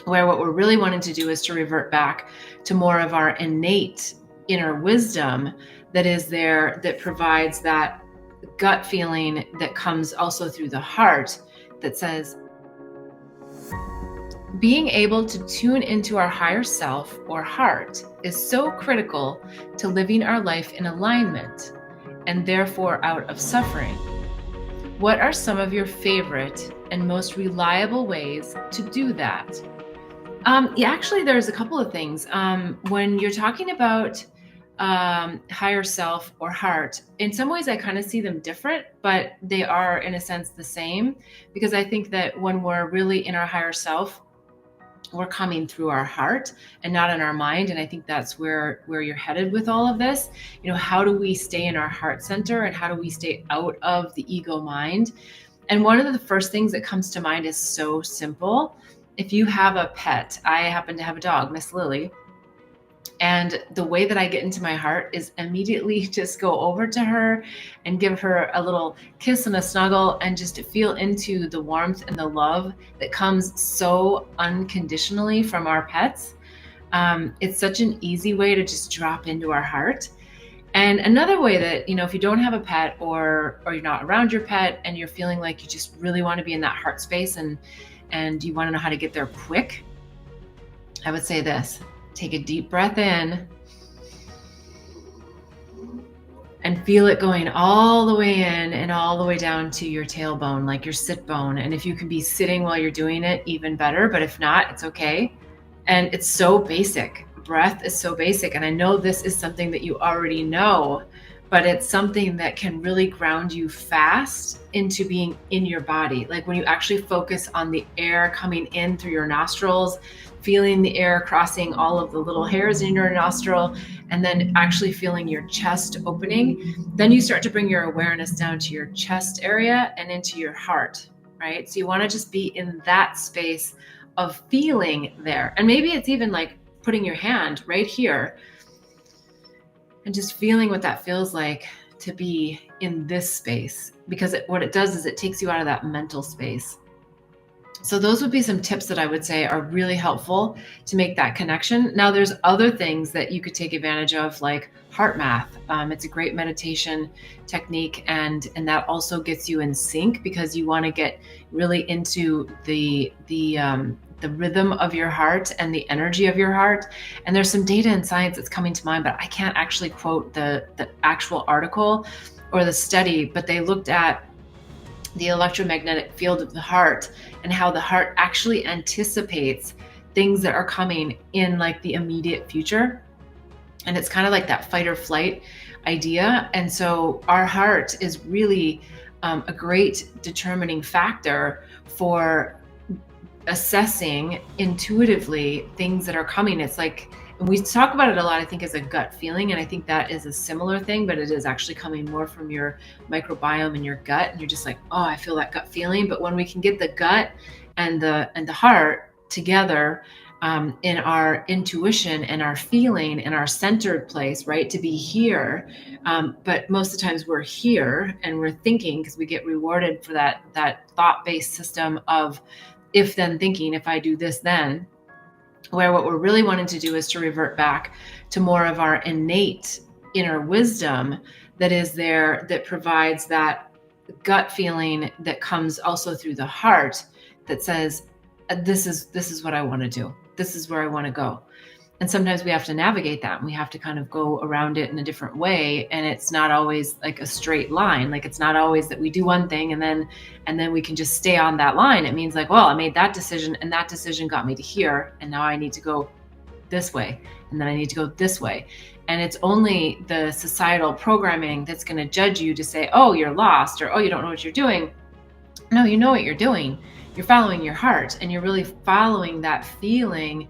where what we're really wanting to do is to revert back to more of our innate inner wisdom that is there, that provides that gut feeling that comes also through the heart that says, being able to tune into our higher self or heart is so critical to living our life in alignment and therefore out of suffering. What are some of your favorite and most reliable ways to do that? Actually, there's a couple of things. When you're talking about higher self or heart, in some ways I kind of see them different, but they are in a sense the same, because I think that when we're really in our higher self, we're coming through our heart and not in our mind. And I think that's where you're headed with all of this. How do we stay in our heart center, and how do we stay out of the ego mind? And one of the first things that comes to mind is so simple. If you have a pet, I happen to have a dog, Miss Lily. And the way that I get into my heart is immediately just go over to her and give her a little kiss and a snuggle, and just to feel into the warmth and the love that comes so unconditionally from our pets. It's such an easy way to just drop into our heart. And another way that, if you don't have a pet, or you're not around your pet, and you're feeling like you just really want to be in that heart space and you want to know how to get there quick, I would say this. Take a deep breath in and feel it going all the way in and all the way down to your tailbone, like your sit bone. And if you can be sitting while you're doing it, even better. But if not, it's okay. And it's so basic. Breath is so basic. And I know this is something that you already know, but it's something that can really ground you fast into being in your body. Like when you actually focus on the air coming in through your nostrils, feeling the air crossing all of the little hairs in your nostril, and then actually feeling your chest opening, then you start to bring your awareness down to your chest area and into your heart, right? So you want to just be in that space of feeling there. And maybe it's even like putting your hand right here and just feeling what that feels like to be in this space, because what it does is it takes you out of that mental space. So those would be some tips that I would say are really helpful to make that connection. Now, there's other things that you could take advantage of, like heart math. It's a great meditation technique, and that also gets you in sync, because you want to get really into the rhythm of your heart and the energy of your heart. And there's some data and science that's coming to mind, but I can't actually quote the actual article or the study, but they looked at the electromagnetic field of the heart and how the heart actually anticipates things that are coming in like the immediate future. And it's kind of like that fight or flight idea. And so our heart is really a great determining factor for assessing intuitively things that are coming. It's like, and we talk about it a lot, I think, as a gut feeling. And I think that is a similar thing, but it is actually coming more from your microbiome in your gut. And you're just like, oh, I feel that gut feeling. But when we can get the gut and the heart together in our intuition and our feeling and our centered place, right, to be here. But most of the times we're here and we're thinking, because we get rewarded for that thought-based system of if then thinking, if I do this, then, where what we're really wanting to do is to revert back to more of our innate inner wisdom that is there, that provides that gut feeling that comes also through the heart that says, this is what I want to do. This is where I want to go. And sometimes we have to navigate that, and we have to kind of go around it in a different way. And it's not always like a straight line. Like it's not always that we do one thing and then we can just stay on that line. It means like, well, I made that decision and that decision got me to here. And now I need to go this way. And then I need to go this way. And it's only the societal programming that's going to judge you to say, oh, you're lost, or, oh, you don't know what you're doing. No, you know what you're doing. You're following your heart, and you're really following that feeling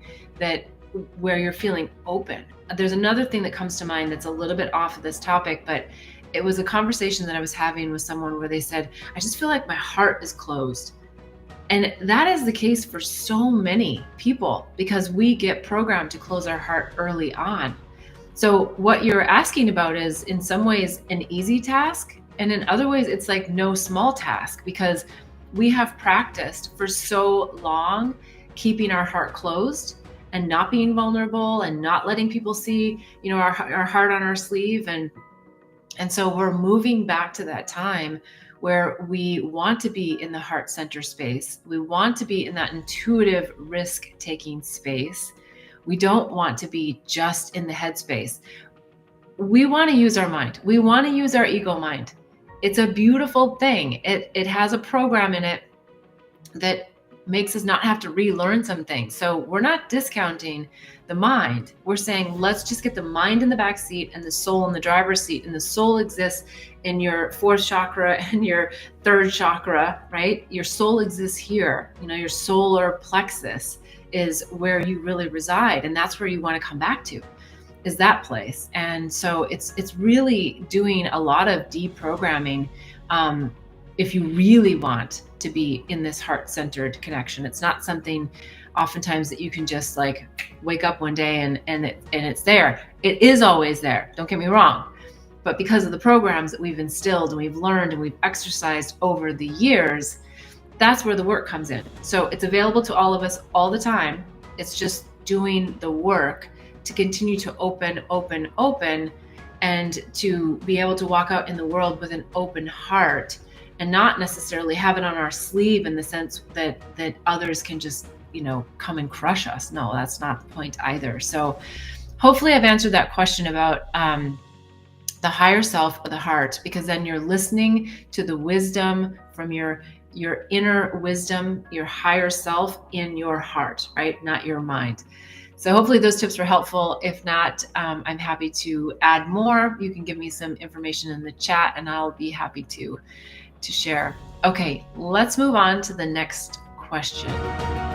where you're feeling open. There's another thing that comes to mind that's a little bit off of this topic, but it was a conversation that I was having with someone where they said, I just feel like my heart is closed. And that is the case for so many people, because we get programmed to close our heart early on. So what you're asking about is in some ways an easy task, and in other ways it's like no small task, because we have practiced for so long keeping our heart closed and not being vulnerable and not letting people see, our heart on our sleeve. And so we're moving back to that time where we want to be in the heart center space. We want to be in that intuitive risk-taking space. We don't want to be just in the head space. We want to use our mind. We want to use our ego mind. It's a beautiful thing. It has a program in it that makes us not have to relearn some things. So we're not discounting the mind. We're saying, let's just get the mind in the back seat and the soul in the driver's seat. And the soul exists in your fourth chakra and your third chakra, right? Your soul exists here. Your solar plexus is where you really reside. And that's where you want to come back to, is that place. And so it's really doing a lot of deprogramming, if you really want to be in this heart-centered connection. It's not something oftentimes that you can just like wake up one day and it's there. It is always there, don't get me wrong. But because of the programs that we've instilled and we've learned and we've exercised over the years, that's where the work comes in. So it's available to all of us all the time. It's just doing the work to continue to open, and to be able to walk out in the world with an open heart and not necessarily have it on our sleeve in the sense that others can just, come and crush us. No, that's not the point either. So hopefully I've answered that question about the higher self of the heart, because then you're listening to the wisdom from your inner wisdom, your higher self in your heart, right? Not your mind. So hopefully those tips were helpful. If not, I'm happy to add more. You can give me some information in the chat and I'll be happy to share. Okay, let's move on to the next question.